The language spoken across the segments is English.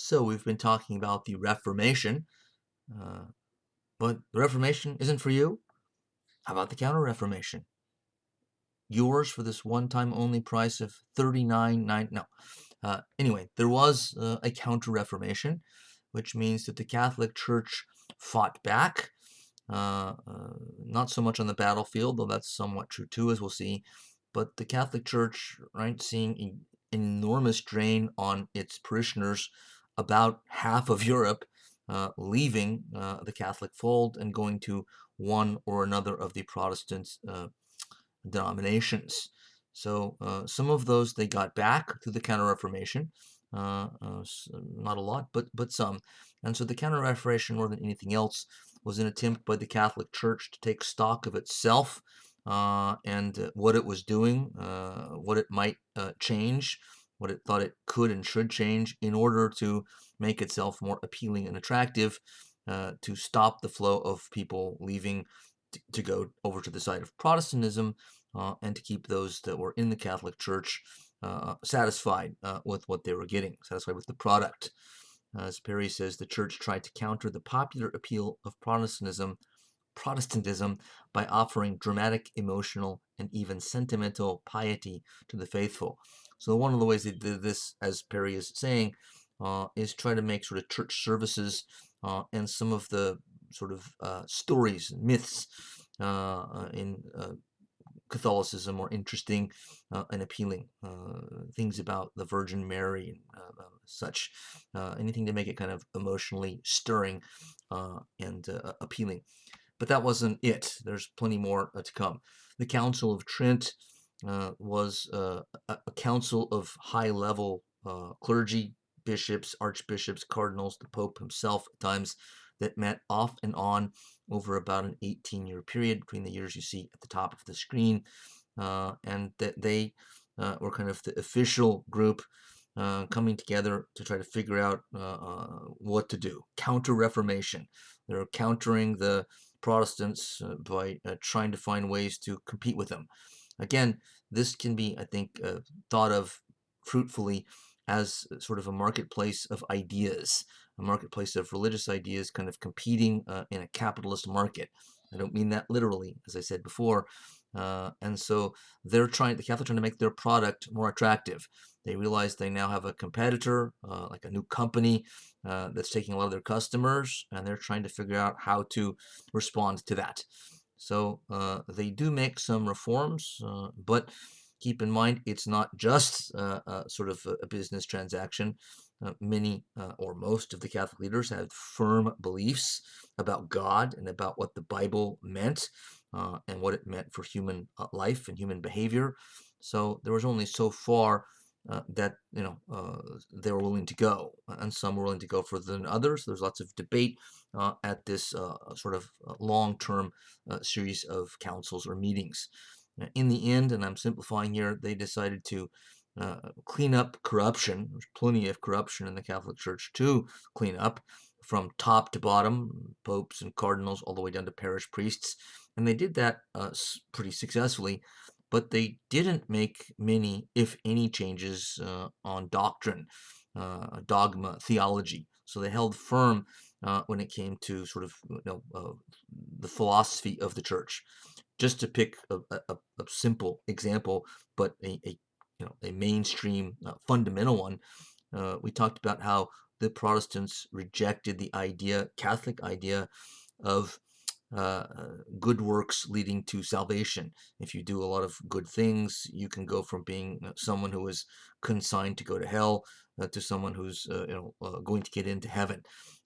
So we've been talking about the Reformation, uh, but the Reformation isn't for you. How about the Counter-Reformation? Yours for this one-time only price of $39.9. No. Anyway, there was a Counter-Reformation, which means that the Catholic Church fought back. Not so much on the battlefield, though that's somewhat true too, as we'll see. But the Catholic Church, right, seeing an enormous drain on its parishioners, about half of Europe leaving the Catholic fold and going to one or another of the Protestant denominations. So some of those they got back through the Counter-Reformation, not a lot, but some. And so the Counter-Reformation, more than anything else, was an attempt by the Catholic Church to take stock of itself and what it was doing, what it might change, what it thought it could and should change in order to make itself more appealing and attractive, to stop the flow of people leaving to go over to the side of Protestantism, and to keep those that were in the Catholic Church satisfied with what they were getting, satisfied with the product. As Perry says, the Church tried to counter the popular appeal of Protestantism by offering dramatic, emotional, and even sentimental piety to the faithful. So one of the ways they did this, as Perry is saying, is try to make sort of church services and some of the sort of stories, myths in Catholicism more interesting and appealing. Things about the Virgin Mary and such. Anything to make it kind of emotionally stirring and appealing. But that wasn't it. There's plenty more to come. The Council of Trent was a council of high-level clergy, bishops, archbishops, cardinals, the Pope himself at times, that met off and on over about an 18-year period between the years you see at the top of the screen, and that they were kind of the official group coming together to try to figure out what to do. Counter-Reformation. They're countering the Protestants by trying to find ways to compete with them. Again, this can be, I think, thought of fruitfully as sort of a marketplace of ideas, a marketplace of religious ideas kind of competing in a capitalist market. I don't mean that literally, as I said before. And so the Catholics trying to make their product more attractive. They realize they now have a competitor, like a new company that's taking a lot of their customers, and they're trying to figure out how to respond to that. So they do make some reforms, but keep in mind it's not just sort of a business transaction. Many or most of the Catholic leaders had firm beliefs about God and about what the Bible meant and what it meant for human life and human behavior. So there was only so far that they were willing to go, and some were willing to go further than others. There's lots of debate at this sort of long-term series of councils or meetings. In the end, and I'm simplifying here, they decided to clean up corruption. There's plenty of corruption in the Catholic Church to clean up, from top to bottom, popes and cardinals, all the way down to parish priests. And they did that pretty successfully, but they didn't make many, if any, changes on doctrine, dogma, theology. So they held firm when it came to sort of the philosophy of the church. Just to pick a simple example, but a mainstream fundamental one, we talked about how the Protestants rejected the Catholic idea of good works leading to salvation. If you do a lot of good things, you can go from being someone who is consigned to go to hell to someone who's going to get into heaven.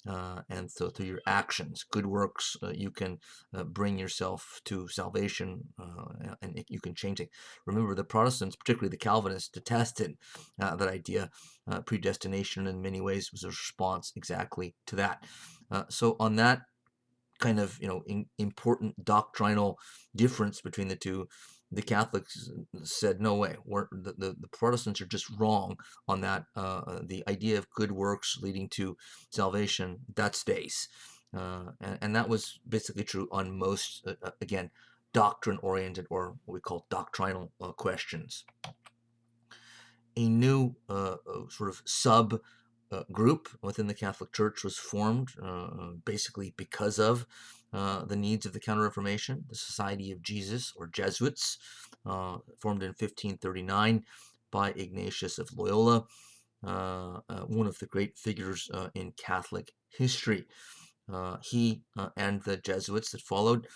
And so through your actions, good works, you can bring yourself to salvation, and you can change it. Remember, the Protestants, particularly the Calvinists, detested that idea. Predestination in many ways was a response exactly to that. So on that kind of important doctrinal difference between the two, the Catholics said, no way, the Protestants are just wrong on that. The idea of good works leading to salvation, that stays. And that was basically true on most, again, doctrine-oriented, or what we call doctrinal questions. A new sort of sub group within the Catholic Church was formed basically because of the needs of the Counter-Reformation, the Society of Jesus, or Jesuits, formed in 1539 by Ignatius of Loyola, one of the great figures in Catholic history. He and the Jesuits that followed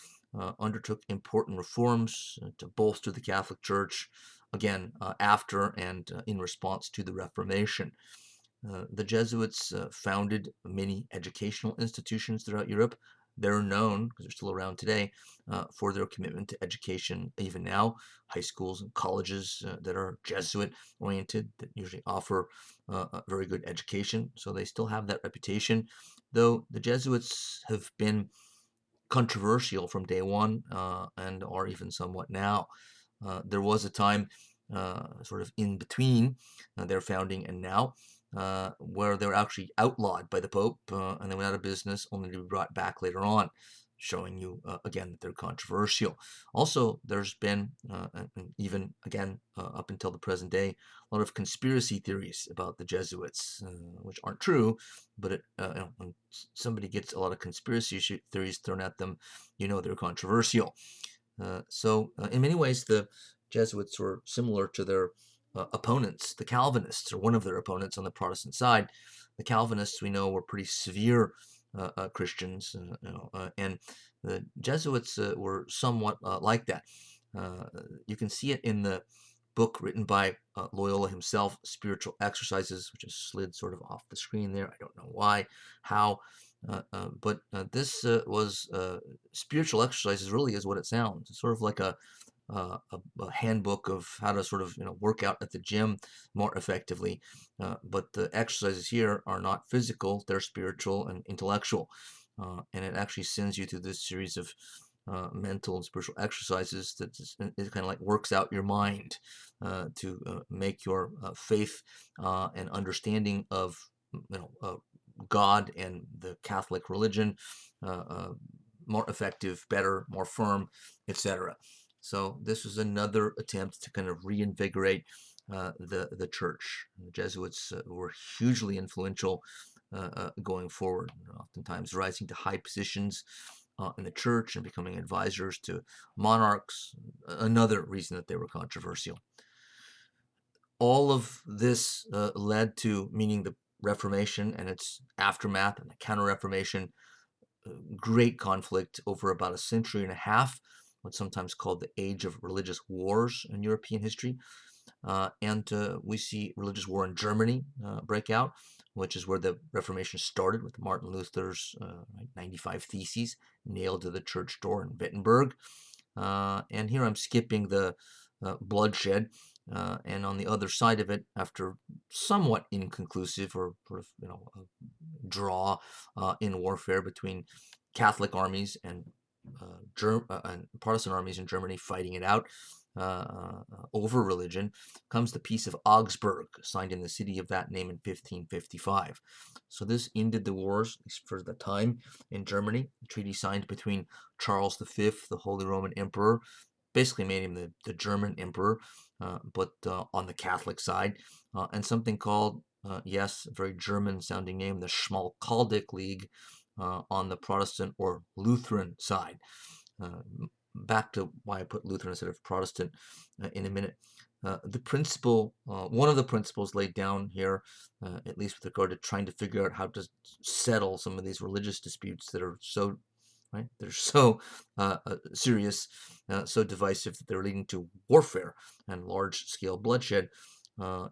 undertook important reforms to bolster the Catholic Church, again, after and in response to the Reformation. The Jesuits founded many educational institutions throughout Europe. They're known, because they're still around today, for their commitment to education even now. High schools and colleges that are Jesuit oriented, that usually offer a very good education. So they still have that reputation, though the Jesuits have been controversial from day one and are even somewhat now. There was a time sort of in between their founding and now where they were actually outlawed by the Pope and they went out of business only to be brought back later on, showing you again that they're controversial. Also, there's been, and even again up until the present day, a lot of conspiracy theories about the Jesuits, which aren't true, but when somebody gets a lot of conspiracy theories thrown at them, you know they're controversial. So in many ways, the Jesuits were similar to their opponents, the Calvinists, or one of their opponents on the Protestant side. The Calvinists, we know, were pretty severe Christians, and the Jesuits were somewhat like that. You can see it in the book written by Loyola himself, Spiritual Exercises, which has slid sort of off the screen there. I don't know why, how, but this was spiritual exercises. Really, is what it sounds. It's sort of like a handbook of how to sort of work out at the gym more effectively. But the exercises here are not physical; they're spiritual and intellectual, and it actually sends you through this series of mental and spiritual exercises that it kind of like works out your mind to make your faith and understanding of God and the Catholic religion more effective, better, more firm, etc. So this was another attempt to kind of reinvigorate the church. The Jesuits were hugely influential going forward, oftentimes rising to high positions in the church and becoming advisors to monarchs. Another reason that they were controversial. All of this led to, meaning the Reformation and its aftermath and the Counter-Reformation, great conflict over about a century and a half, what's sometimes called the Age of Religious Wars in European history. And we see religious war in Germany break out, which is where the Reformation started with Martin Luther's 95 Theses nailed to the church door in Wittenberg. And here I'm skipping the bloodshed. And on the other side of it, after somewhat inconclusive or sort of draw in warfare between Catholic armies and Protestant armies in Germany fighting it out over religion, comes the Peace of Augsburg, signed in the city of that name in 1555. So this ended the wars, at least for the time, in Germany. The treaty signed between Charles V, the Holy Roman Emperor, basically made him the German emperor, but on the Catholic side, and something called, yes, a very German-sounding name, the Schmalkaldic League, on the Protestant or Lutheran side. Back to why I put Lutheran instead of Protestant in a minute. The principle, one of the principles laid down here, at least with regard to trying to figure out how to settle some of these religious disputes that are so right, they're so serious, so divisive that they're leading to warfare and large-scale bloodshed,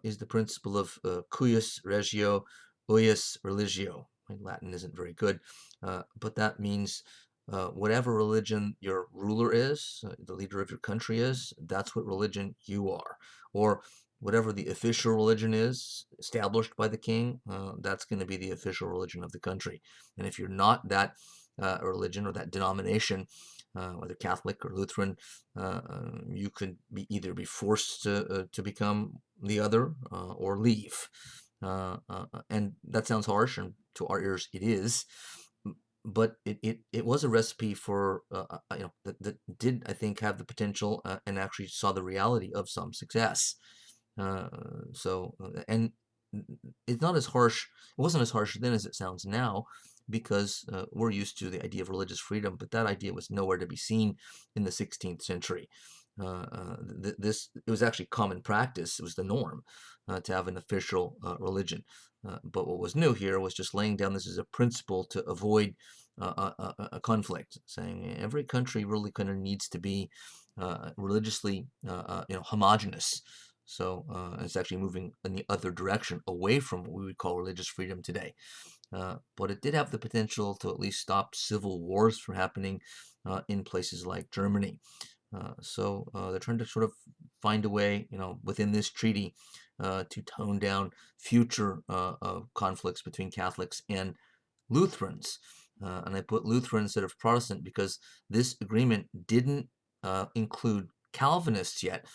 is the principle of cuius regio, uius religio. My Latin isn't very good, but that means whatever religion your ruler is, the leader of your country is, that's what religion you are. Or whatever the official religion is established by the king, that's going to be the official religion of the country. And if you're not that religion or that denomination, whether Catholic or Lutheran, you could either be forced to become the other or leave. And that sounds harsh, and to our ears it is, but it was a recipe for that did, I think, have the potential and actually saw the reality of some success. And it's not as harsh. It wasn't as harsh then as it sounds now, because we're used to the idea of religious freedom, but that idea was nowhere to be seen in the 16th century. This it was actually common practice. It was the norm to have an official religion. But what was new here was just laying down this as a principle to avoid a conflict, saying every country really kind of needs to be religiously, homogenous. So it's actually moving in the other direction, away from what we would call religious freedom today. But it did have the potential to at least stop civil wars from happening in places like Germany. So they're trying to sort of find a way, within this treaty, to tone down future conflicts between Catholics and Lutherans. And I put Lutheran instead of Protestant because this agreement didn't include Calvinists yet.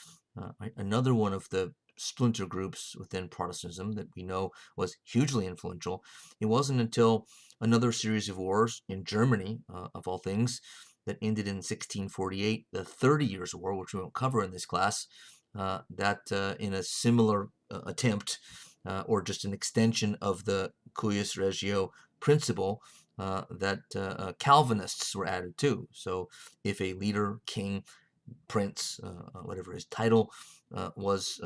Right? Another one of the splinter groups within Protestantism that we know was hugely influential. It wasn't until another series of wars in Germany, of all things, that ended in 1648, the 30 Years' War, which we won't cover in this class, that in a similar attempt, or just an extension of the cuius regio principle, that Calvinists were added to. So if a leader, king, prince, whatever his title was,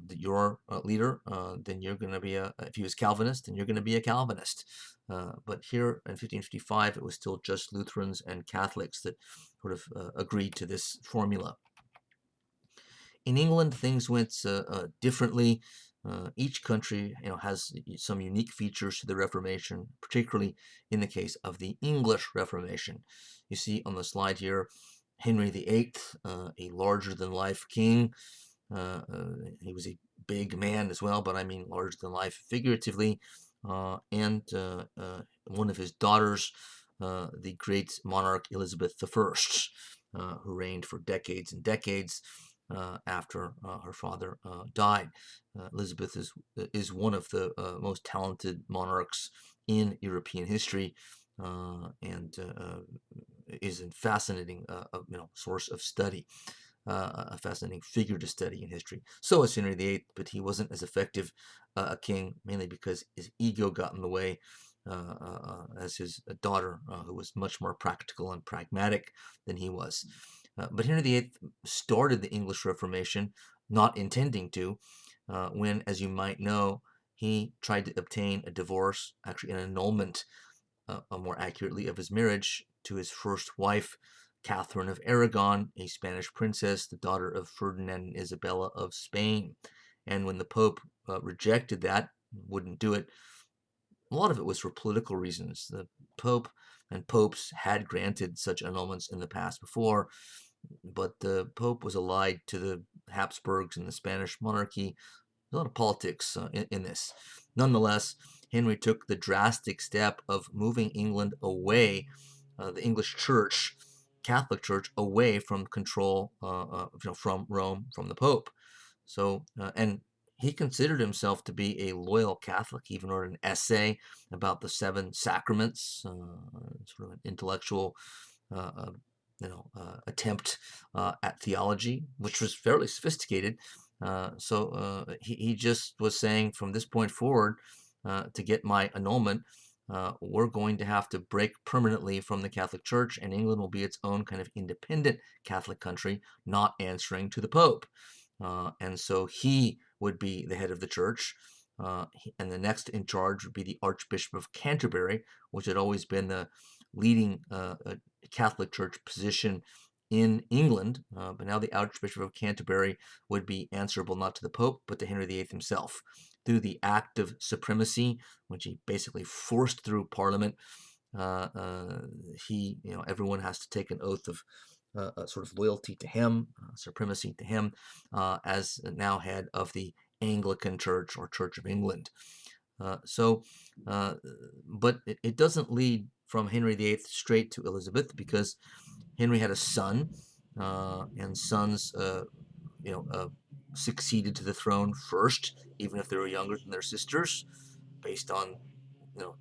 your leader, then you're going to be if he was Calvinist, then you're going to be a Calvinist. But here in 1555, it was still just Lutherans and Catholics that sort of agreed to this formula. In England, things went differently. Each country, has some unique features to the Reformation, particularly in the case of the English Reformation. You see on the slide here, Henry VIII, a larger-than-life king. He was a big man as well, but I mean larger-than-life figuratively. And one of his daughters, the great monarch Elizabeth I, who reigned for decades and decades after her father died. Elizabeth is one of the most talented monarchs in European history, and is a fascinating source of study, a fascinating figure to study in history. So is Henry VIII, but he wasn't as effective a king, mainly because his ego got in the way, as his daughter, who was much more practical and pragmatic than he was. But Henry VIII started the English Reformation not intending to, when, as you might know, he tried to obtain a divorce, actually an annulment, more accurately, of his marriage to his first wife, Catherine of Aragon, a Spanish princess, the daughter of Ferdinand and Isabella of Spain. And when the Pope rejected that, wouldn't do it, a lot of it was for political reasons. The Pope and popes had granted such annulments in the past before, but the Pope was allied to the Habsburgs and the Spanish monarchy. A lot of politics in this. Nonetheless, Henry took the drastic step of moving England away, the English Church, Catholic Church, away from control, from Rome, from the Pope. So, and he considered himself to be a loyal Catholic. He even wrote an essay about the seven sacraments, sort of an intellectual attempt at theology, which was fairly sophisticated. So he just was saying, from this point forward, to get my annulment, we're going to have to break permanently from the Catholic Church, and England will be its own kind of independent Catholic country, not answering to the Pope. And so he would be the head of the church. And the next in charge would be the Archbishop of Canterbury, which had always been the leading Catholic Church position in England. But now the Archbishop of Canterbury would be answerable not to the Pope, but to Henry VIII himself, through the Act of Supremacy, which he basically forced through Parliament. Everyone has to take an oath of sort of loyalty to him, supremacy to him, as now head of the Anglican Church, or Church of England. But it doesn't lead from Henry VIII straight to Elizabeth, because Henry had a son, and sons, succeeded to the throne first, even if they were younger than their sisters, based on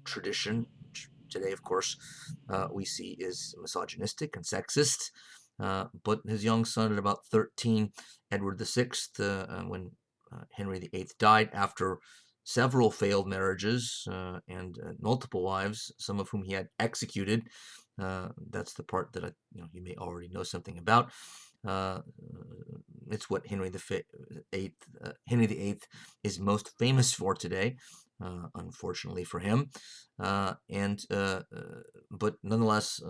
tradition, which today, of course, we see is misogynistic and sexist. But his young son, at about 13, Edward VI, when Henry VIII died, after several failed marriages and multiple wives, some of whom he had executed. That's the part that you may already know something about. Uh, it's what Henry VIII is most famous for today, unfortunately for him. But nonetheless,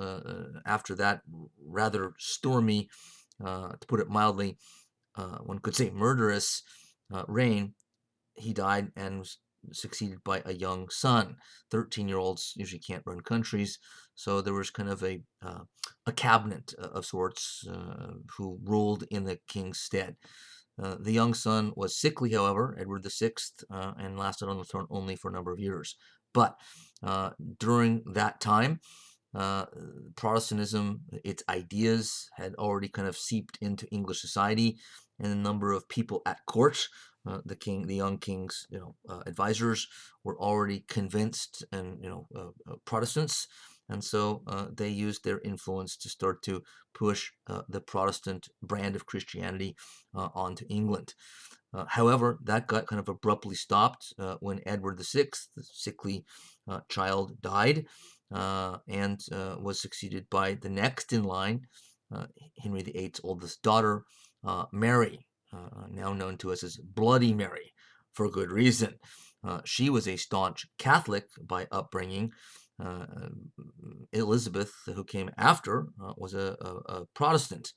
after that rather stormy, to put it mildly, one could say murderous reign, he died and was succeeded by a young son. 13-year-olds usually can't run countries, so there was kind of a cabinet of sorts who ruled in the king's stead. The young son was sickly, however, Edward VI, and lasted on the throne only for a number of years. But during that time, uh, Protestantism, its ideas had already kind of seeped into English society, and a number of people at court, the young king's, advisors, were already convinced and Protestants, and so they used their influence to start to push the Protestant brand of Christianity onto England. However, that got kind of abruptly stopped when Edward VI, the sickly child, died and was succeeded by the next in line, Henry VIII's oldest daughter, Mary, now known to us as Bloody Mary, for good reason. She was a staunch Catholic by upbringing. Elizabeth, who came after, was a Protestant.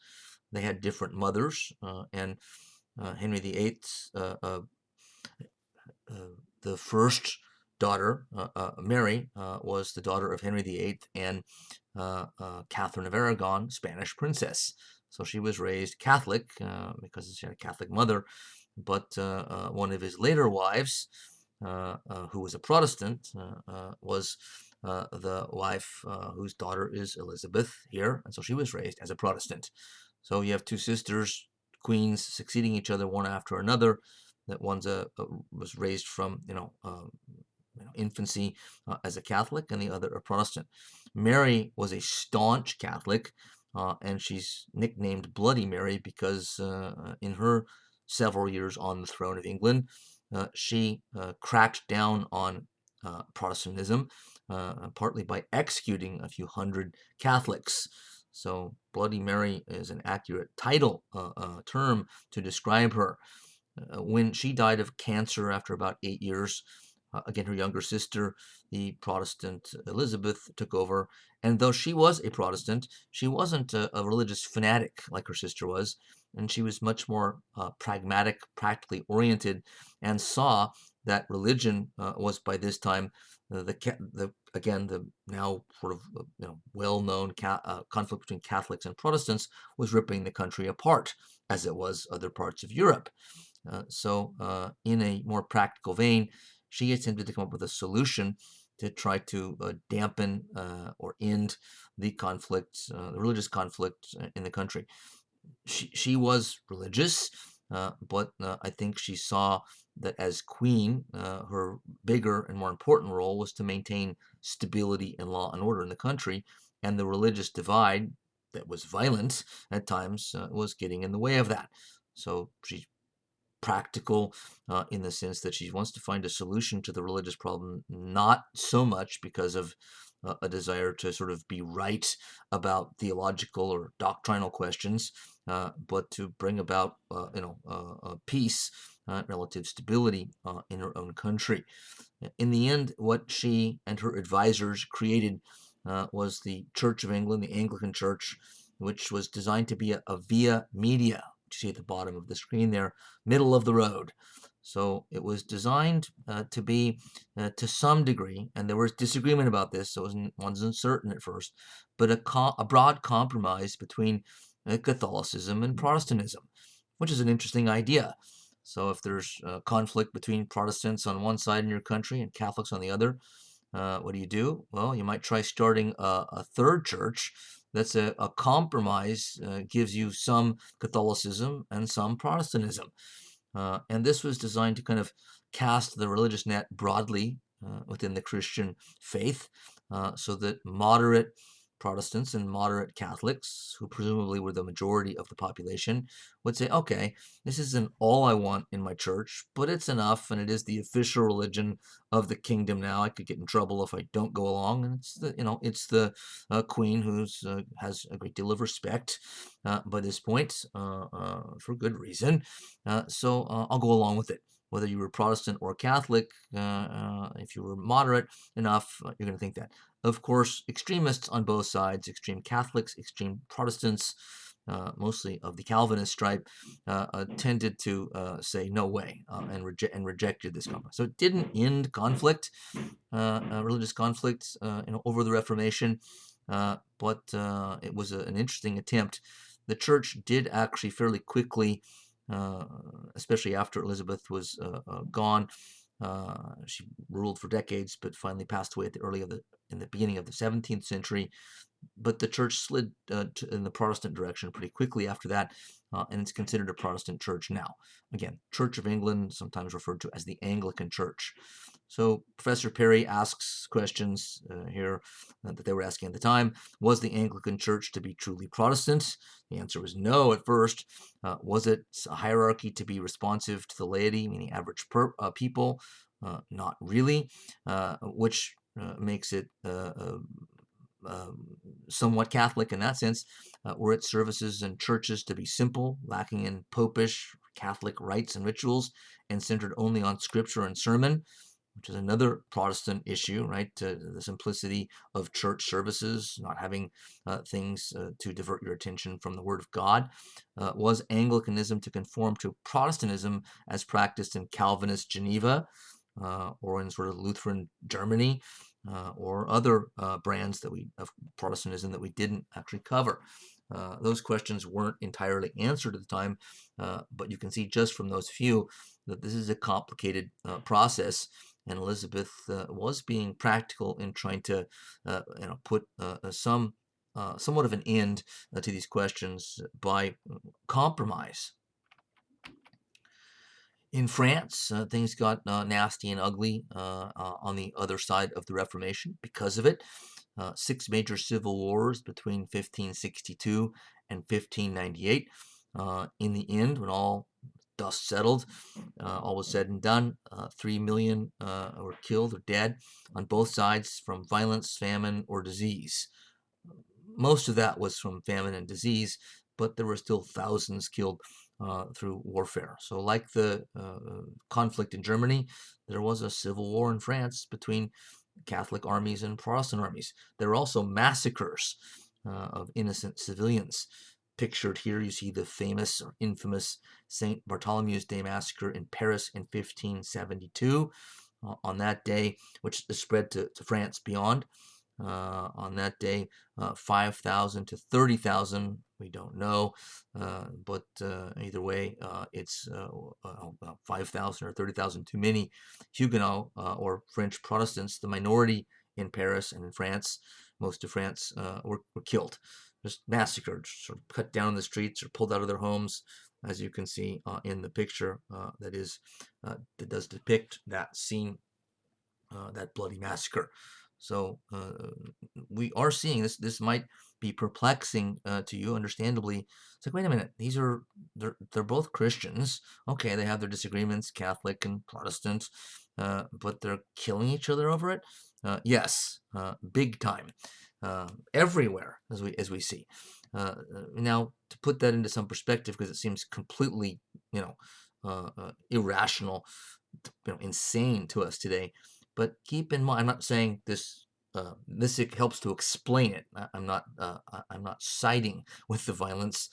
They had different mothers, and Henry VIII, the first daughter, Mary, was the daughter of Henry VIII and Catherine of Aragon, Spanish princess. So she was raised Catholic because she had a Catholic mother. But one of his later wives, who was a Protestant, was the wife whose daughter is Elizabeth here, and so she was raised as a Protestant. So you have two sisters, queens, succeeding each other one after another. That one's was raised from infancy as a Catholic, and the other a Protestant. Mary was a staunch Catholic, and she's nicknamed Bloody Mary because in her several years on the throne of England, she cracked down on Protestantism, partly by executing a few hundred Catholics. So Bloody Mary is an accurate title term to describe her. When she died of cancer after about 8 years, again, her younger sister, the Protestant Elizabeth, took over. And though she was a Protestant, she wasn't a religious fanatic like her sister was. And she was much more pragmatic, practically oriented, and saw that religion was by this time the now sort of well-known conflict between Catholics and Protestants was ripping the country apart, as it was other parts of Europe. So in a more practical vein, she attempted to come up with a solution to try to dampen or end the conflict, the religious conflict in the country. She was religious, but I think she saw that as queen, her bigger and more important role was to maintain stability and law and order in the country, and the religious divide that was violent at times was getting in the way of that. So she practical in the sense that she wants to find a solution to the religious problem, not so much because of a desire to sort of be right about theological or doctrinal questions, but to bring about peace, relative stability in her own country. In the end, what she and her advisors created was the Church of England, the Anglican Church, which was designed to be a via media, which you see at the bottom of the screen there, middle of the road. So it was designed to be, to some degree, and there was disagreement about this, so it wasn't certain at first, but a broad compromise between Catholicism and Protestantism, which is an interesting idea. So if there's conflict between Protestants on one side in your country and Catholics on the other, what do? Well, you might try starting a third church that's a compromise, gives you some Catholicism and some Protestantism. And this was designed to kind of cast the religious net broadly within the Christian faith, so that moderate Protestants and moderate Catholics, who presumably were the majority of the population, would say, okay, this isn't all I want in my church, but it's enough, and it is the official religion of the kingdom now. I could get in trouble if I don't go along, and it's the queen who's has a great deal of respect by this point for good reason. So I'll go along with it. Whether you were Protestant or Catholic, if you were moderate enough, you're going to think that. Of course, extremists on both sides, extreme Catholics, extreme Protestants, mostly of the Calvinist stripe, tended to say no way and rejected this compromise. So it didn't end conflict, religious conflict, over the Reformation, but it was an interesting attempt. The church did actually fairly quickly, especially after Elizabeth was gone. She ruled for decades, but finally passed away in the beginning of the 17th century. But the church slid in the Protestant direction pretty quickly after that, and it's considered a Protestant church now. Again, Church of England, sometimes referred to as the Anglican Church. So Professor Perry asks questions here that they were asking at the time. Was the Anglican Church to be truly Protestant? The answer was no at first. Was it a hierarchy to be responsive to the laity, meaning average people? Not really, which makes it somewhat Catholic in that sense. Were its services and churches to be simple, lacking in popish Catholic rites and rituals, and centered only on scripture and sermon, which is another Protestant issue, right? The simplicity of church services, not having things to divert your attention from the Word of God. Was Anglicanism to conform to Protestantism as practiced in Calvinist Geneva or in sort of Lutheran Germany? Or other brands of Protestantism that we didn't actually cover. Those questions weren't entirely answered at the time, but you can see just from those few that this is a complicated process, and Elizabeth was being practical in trying to put somewhat of an end to these questions by compromise. In France, things got nasty and ugly on the other side of the Reformation because of it. 6 major civil wars between 1562 and 1598. In the end, when all dust settled, all was said and done, 3 million were killed or dead on both sides from violence, famine, or disease. Most of that was from famine and disease, but there were still thousands killed through warfare. So like the conflict in Germany, there was a civil war in France between Catholic armies and Protestant armies. There were also massacres of innocent civilians. Pictured here, you see the famous or infamous St. Bartholomew's Day massacre in Paris in 1572. On that day, which spread to France beyond. On that day, 5,000 to 30,000, we don't know, but either way, it's 5,000 or 30,000 too many Huguenot or French Protestants, the minority in Paris and in France, most of France, were killed, just massacred, sort of cut down in the streets or pulled out of their homes, as you can see in the picture that does depict that scene, that bloody massacre. So we are seeing this. This might be perplexing to you, understandably. It's like, wait a minute, they're both Christians. Okay, they have their disagreements, Catholic and Protestant, but they're killing each other over it. Yes, big time, everywhere as we see. Now, to put that into some perspective, because it seems completely, irrational, insane to us today. But keep in mind, I'm not saying this. This helps to explain it. I'm not. I'm not siding with the violence,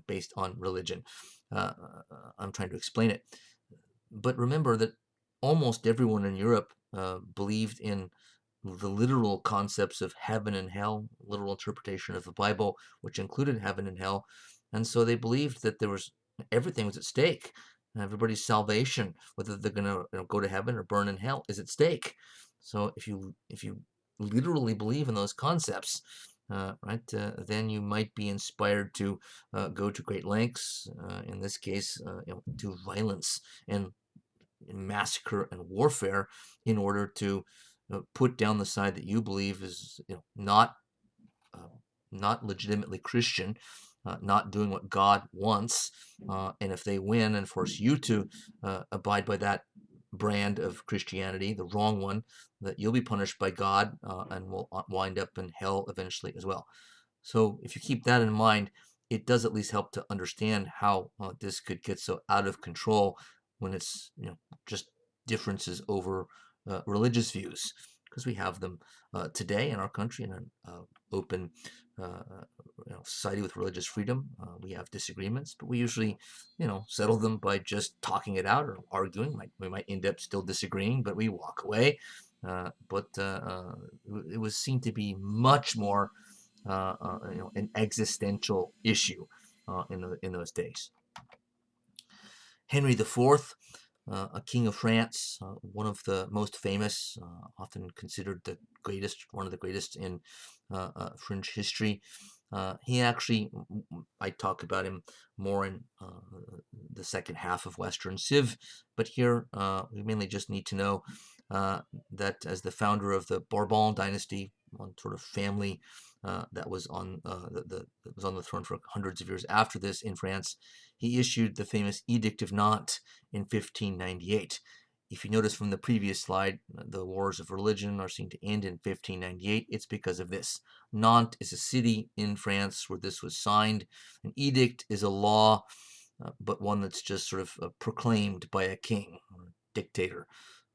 based on religion. I'm trying to explain it. But remember that almost everyone in Europe believed in the literal concepts of heaven and hell, literal interpretation of the Bible, which included heaven and hell, and so they believed that everything was at stake. Everybody's salvation, whether they're going to go to heaven or burn in hell, is at stake. So if you literally believe in those concepts, then you might be inspired to go to great lengths. In this case, to violence and massacre and warfare in order to put down the side that you believe is uh, not legitimately Christian, not doing what God wants, and if they win and force you to abide by that brand of Christianity, the wrong one, that you'll be punished by God and will wind up in hell eventually as well. So if you keep that in mind, it does at least help to understand how this could get so out of control when it's just differences over religious views, because we have them today in our country in an open society with religious freedom. We have disagreements, but we usually settle them by just talking it out or arguing. We might end up still disagreeing, but we walk away. But it was seen to be much more an existential issue in those days. Henry IV, a king of France, one of the most famous, often considered the greatest, one of the greatest in French history. He actually, I talk about him more in the second half of Western Civ, but here we mainly just need to know that as the founder of the Bourbon dynasty, one sort of family that was on that was on the throne for hundreds of years after this in France, he issued the famous Edict of Nantes in 1598. If you notice from the previous slide, the wars of religion are seen to end in 1598. It's because of this. Nantes is a city in France where this was signed. An edict is a law, but one that's just sort of proclaimed by a king or dictator.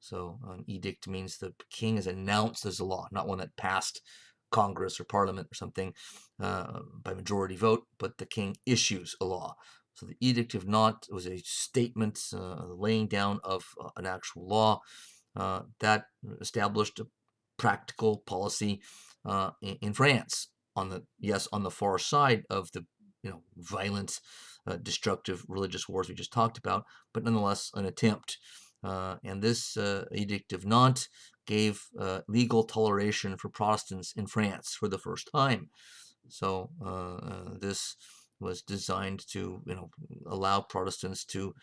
So an edict means the king is announced as a law, not one that passed Congress or Parliament or something by majority vote, but the king issues a law. So the Edict of Nantes was a statement laying down of an actual law that established a practical policy in France on the far side of the violent, destructive religious wars we just talked about, but nonetheless an attempt. And this Edict of Nantes gave legal toleration for Protestants in France for the first time. So this was designed to allow Protestants to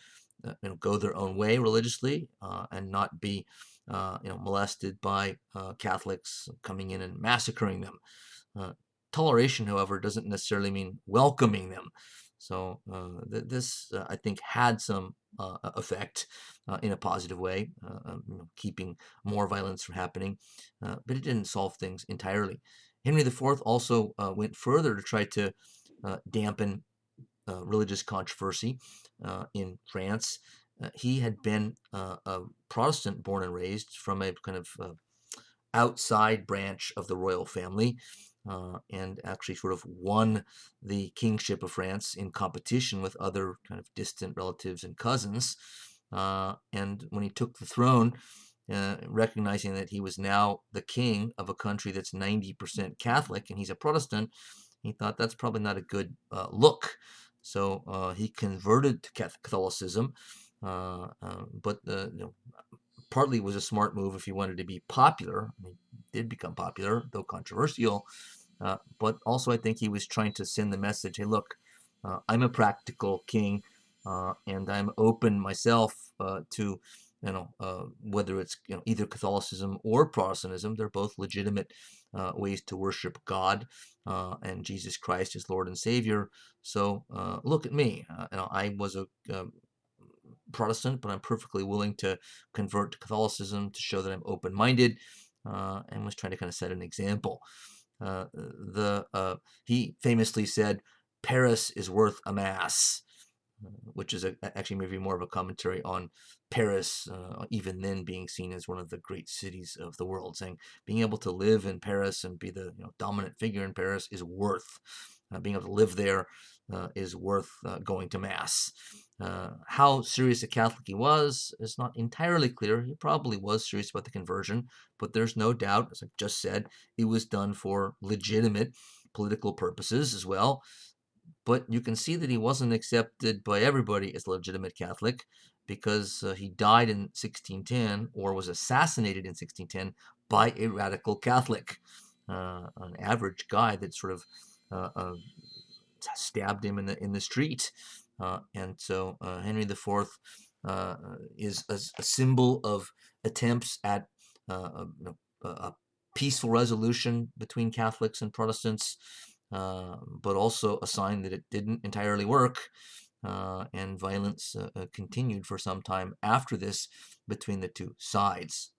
go their own way religiously and not be molested by Catholics coming in and massacring them. Toleration, however, doesn't necessarily mean welcoming them. So this, I think, had some effect in a positive way, keeping more violence from happening, but it didn't solve things entirely. Henry IV also went further to try to dampen religious controversy in France. He had been a Protestant born and raised from a kind of outside branch of the royal family, and actually sort of won the kingship of France in competition with other kind of distant relatives and cousins. And when he took the throne, recognizing that he was now the king of a country that's 90% Catholic and he's a Protestant, he thought that's probably not a good look. So he converted to Catholicism, but partly was a smart move if he wanted to be popular. He did become popular, though controversial. But also, I think he was trying to send the message: "Hey, look, I'm a practical king, and I'm open myself to, whether it's either Catholicism or Protestantism. They're both legitimate ways to worship God and Jesus Christ as Lord and Savior. So look at me. I was a Protestant, but I'm perfectly willing to convert to Catholicism to show that I'm open-minded, and was trying to kind of set an example. He famously said, "Paris is worth a mass," which is actually maybe more of a commentary on Paris, even then being seen as one of the great cities of the world, saying being able to live in Paris and be the dominant figure in Paris is worth being able to live there is worth going to mass. How serious a Catholic he was is not entirely clear. He probably was serious about the conversion, but there's no doubt, as I just said, it was done for legitimate political purposes as well. But you can see that he wasn't accepted by everybody as a legitimate Catholic, because he died in 1610 or was assassinated in 1610 by a radical Catholic, an average guy that sort of stabbed him in the street. And so Henry IV is a symbol of attempts at a peaceful resolution between Catholics and Protestants, but also a sign that it didn't entirely work, and violence continued for some time after this between the two sides.